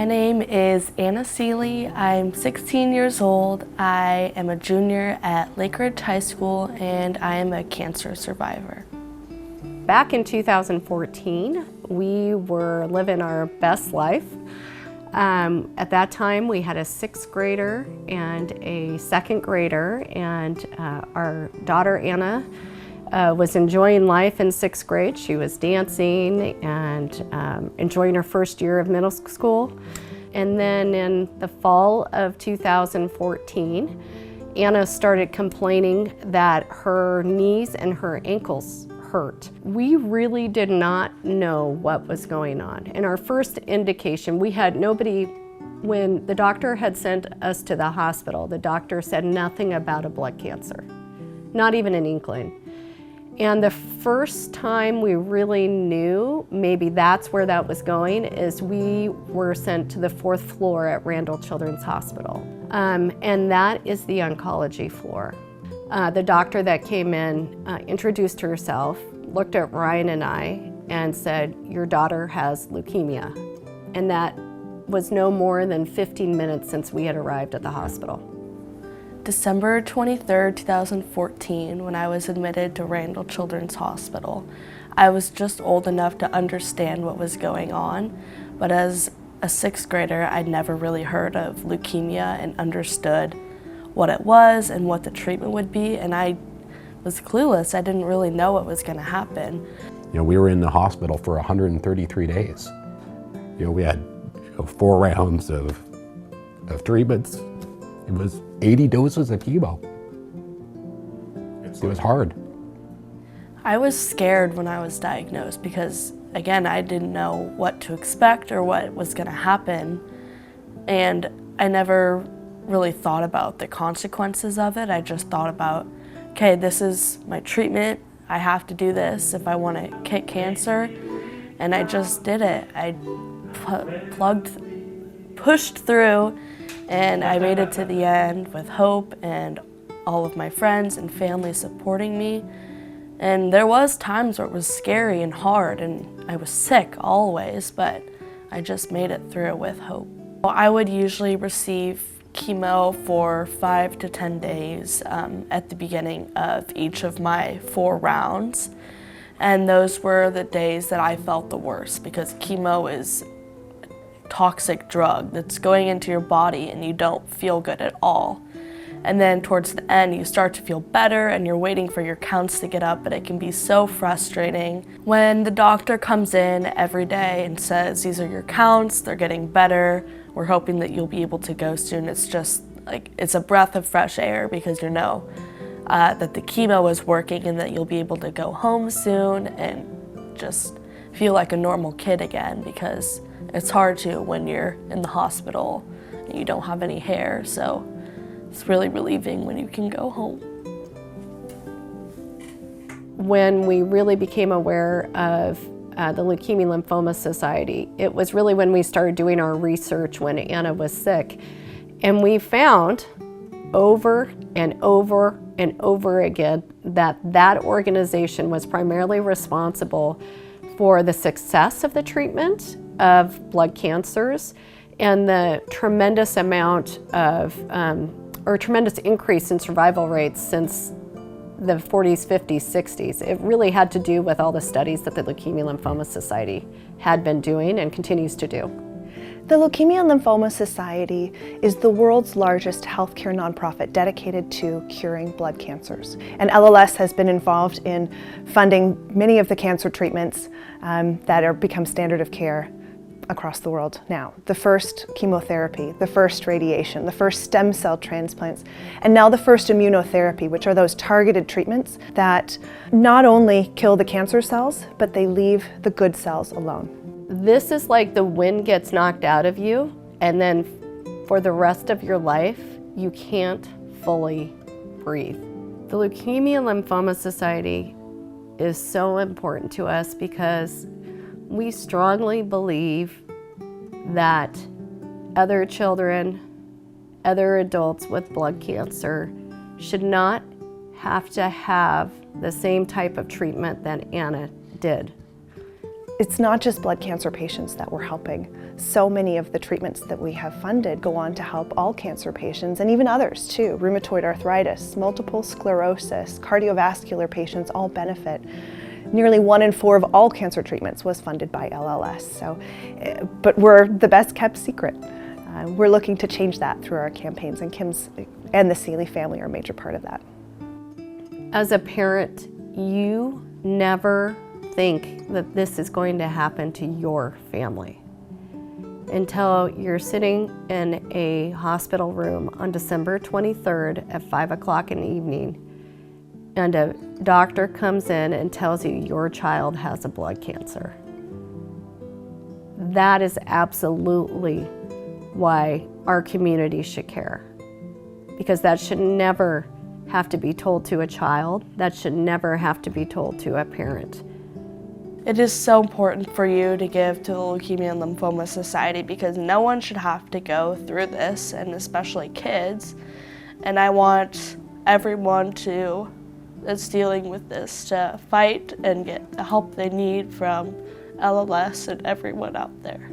My name is Anna Seely. I'm 16 years old. I am a junior at Lake Ridge High School and I am a cancer survivor. Back in 2014, we were living our best life. At that time, we had a 6th grader and a 2nd grader, and our daughter Anna was enjoying life in 6th grade. She was dancing and enjoying her first year of middle school. And then in the fall of 2014, Anna started complaining that her knees and her ankles hurt. We really did not know what was going on. And our first indication, we had nobody, when the doctor had sent us to the hospital, the doctor said nothing about a blood cancer, not even an inkling. And the first time we really knew maybe that's where that was going is we were sent to the 4th floor at Randall Children's Hospital. And that is the oncology floor. The doctor that came in introduced herself, looked at Ryan and I, and said, "Your daughter has leukemia." And that was no more than 15 minutes since we had arrived at the hospital. December 23rd, 2014, when I was admitted to Randall Children's Hospital, I was just old enough to understand what was going on, but as a 6th grader, I'd never really heard of leukemia and understood what it was and what the treatment would be, and I was clueless. I didn't really know what was going to happen. You know, we were in the hospital for 133 days. You know, we had 4 rounds of treatments. It was 80 doses of chemo. It was hard. I was scared when I was diagnosed because, again, I didn't know what to expect or what was going to happen. And I never really thought about the consequences of it. I just thought about, okay, this is my treatment. I have to do this if I want to kick cancer. And I just did it. I pushed through. And I made it to the end with hope and all of my friends and family supporting me. And there was times where it was scary and hard and I was sick always, but I just made it through with hope. I would usually receive chemo for 5 to 10 days at the beginning of each of my 4 rounds. And those were the days that I felt the worst because chemo is toxic drug that's going into your body and you don't feel good at all. And then towards the end you start to feel better and you're waiting for your counts to get up, but it can be so frustrating. When the doctor comes in every day and says, "These are your counts, they're getting better, we're hoping that you'll be able to go soon," it's just like, it's a breath of fresh air because you know that the chemo is working and that you'll be able to go home soon and just feel like a normal kid again, because it's hard to when you're in the hospital and you don't have any hair, so it's really relieving when you can go home. When we really became aware of the Leukemia Lymphoma Society, it was really when we started doing our research when Anna was sick. And we found over and over and over again that that organization was primarily responsible for the success of the treatment of blood cancers and the tremendous amount of, or tremendous increase in survival rates since the 40s, 50s, 60s. It really had to do with all the studies that the Leukemia Lymphoma Society had been doing and continues to do. The Leukemia Lymphoma Society is the world's largest healthcare nonprofit dedicated to curing blood cancers. And LLS has been involved in funding many of the cancer treatments that are become standard of care across the world now. The first chemotherapy, the first radiation, the first stem cell transplants, and now the first immunotherapy, which are those targeted treatments that not only kill the cancer cells, but they leave the good cells alone. This is like the wind gets knocked out of you, and then for the rest of your life, you can't fully breathe. The Leukemia Lymphoma Society is so important to us because we strongly believe that other children, other adults with blood cancer should not have to have the same type of treatment that Anna did. It's not just blood cancer patients that we're helping. So many of the treatments that we have funded go on to help all cancer patients and even others too. Rheumatoid arthritis, multiple sclerosis, cardiovascular patients all benefit. Nearly 1 in 4 of all cancer treatments was funded by LLS. So, but we're the best kept secret. We're looking to change that through our campaigns, and Kim's and the Seely family are a major part of that. As a parent, you never think that this is going to happen to your family until you're sitting in a hospital room on December 23rd at 5 o'clock in the evening, and a doctor comes in and tells you your child has a blood cancer. That is absolutely why our community should care, because that should never have to be told to a child. That should never have to be told to a parent. It is so important for you to give to the Leukemia and Lymphoma Society because no one should have to go through this, and especially kids. And I want everyone that's dealing with this to fight and get the help they need from LLS and everyone out there.